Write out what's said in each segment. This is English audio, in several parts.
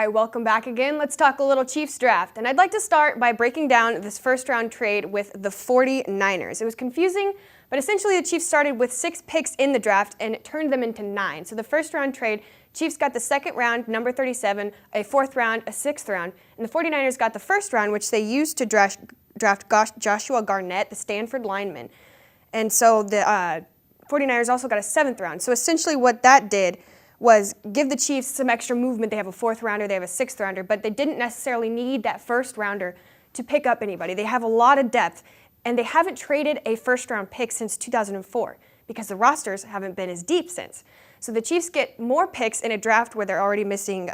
right, welcome back again. Let's talk a little Chiefs draft. And I'd like to start by breaking down this first round trade with the 49ers. It was confusing, but essentially the Chiefs started with 6 picks in the draft and it turned them into 9. So the first round trade, Chiefs got the second round, number 37, a 4th round, a 6th round, and the 49ers got the first round, which they used to draft Joshua Garnett, the Stanford lineman. And so the 49ers also got a 7th round. So essentially what that did was give the Chiefs some extra movement. They have a 4th rounder, they have a 6th rounder, but they didn't necessarily need that 1st rounder to pick up anybody. They have a lot of depth, and they haven't traded a 1st round pick since 2004 because the rosters haven't been as deep since. So the Chiefs get more picks in a draft where they're already missing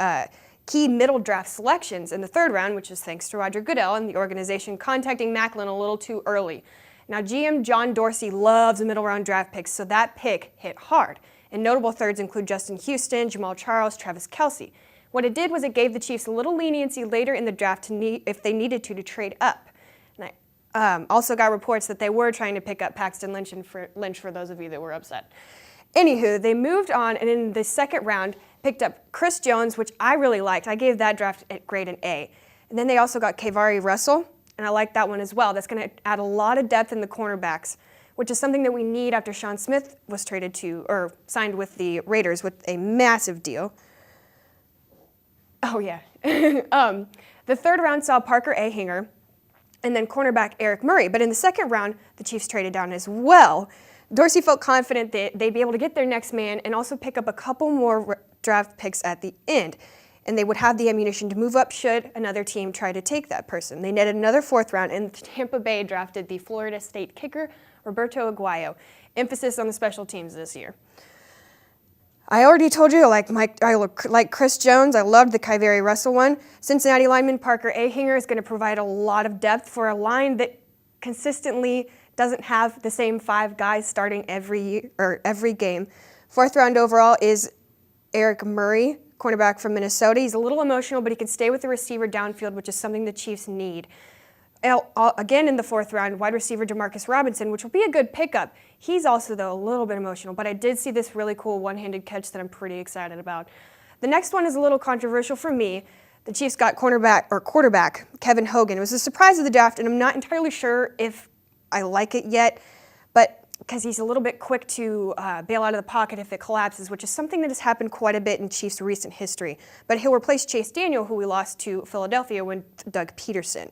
key middle draft selections in the 3rd round, which is thanks to Roger Goodell and the organization contacting Macklin a little too early. Now, GM John Dorsey loves middle round draft picks, so that pick hit hard. And notable thirds include Justin Houston, Jamal Charles, Travis Kelce. What it did was it gave the Chiefs a little leniency later in the draft if they needed to trade up. And I also got reports that they were trying to pick up Paxton Lynch for those of you that were upset. Anywho, they moved on, and in the 2nd round, picked up Chris Jones, which I really liked. I gave that draft grade an A. And then they also got Kavari Russell, and I like that one as well. That's going to add a lot of depth in the cornerbacks, which is something that we need after Sean Smith was signed with the Raiders with a massive deal. Oh yeah. The 3rd round saw Parker Ahinger and then cornerback Eric Murray. But in the 2nd round, the Chiefs traded down as well. Dorsey felt confident that they'd be able to get their next man and also pick up a couple more draft picks at the end. And they would have the ammunition to move up should another team try to take that person. They netted another 4th round, and Tampa Bay drafted the Florida State kicker, Roberto Aguayo. Emphasis on the special teams this year. I already told you I like Chris Jones. I loved the Kavari Russell one. Cincinnati lineman Parker Ahinger is going to provide a lot of depth for a line that consistently doesn't have the same 5 guys starting every game. 4th round overall is Eric Murray, cornerback from Minnesota. He's a little emotional, but he can stay with the receiver downfield, which is something the Chiefs need. Again in the 4th round, wide receiver Demarcus Robinson, which will be a good pickup. He's also, though, a little bit emotional, but I did see this really cool one-handed catch that I'm pretty excited about. The next one is a little controversial for me. The Chiefs got quarterback Kevin Hogan. It was a surprise of the draft, and I'm not entirely sure if I like it yet, but because he's a little bit quick to bail out of the pocket if it collapses, which is something that has happened quite a bit in Chiefs' recent history. But he'll replace Chase Daniel, who we lost to Philadelphia with Doug Peterson.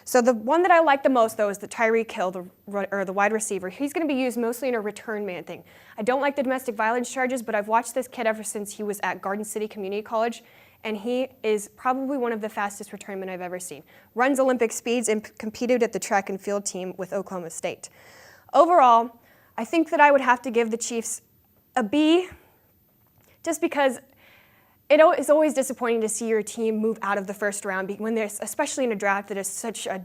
So the one that I like the most, though, is the Tyreek Hill, the wide receiver. He's going to be used mostly in a return man thing. I don't like the domestic violence charges, but I've watched this kid ever since he was at Garden City Community College, and he is probably one of the fastest return men I've ever seen. Runs Olympic speeds and competed at the track and field team with Oklahoma State. Overall, I think that I would have to give the Chiefs a B, just because it is always disappointing to see your team move out of the 1st round, when there's, especially in a draft that is such a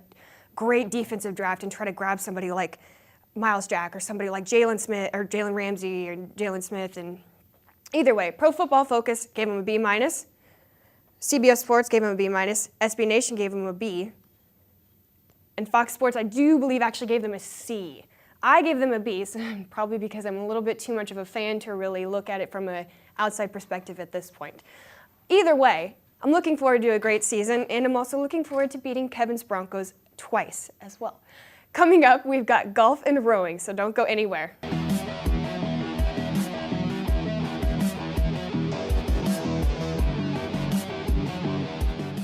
great defensive draft, and try to grab somebody like Miles Jack or somebody like Jalen Smith or Jalen Ramsey or Jalen Smith. And either way, Pro Football Focus gave him a B-. CBS Sports gave him a B-. SB Nation gave him a B. And Fox Sports, I do believe, actually gave them a C. I gave them a B, so probably because I'm a little bit too much of a fan to really look at it from an outside perspective at this point. Either way, I'm looking forward to a great season, and I'm also looking forward to beating Kevin's Broncos twice as well. Coming up, we've got golf and rowing, so don't go anywhere.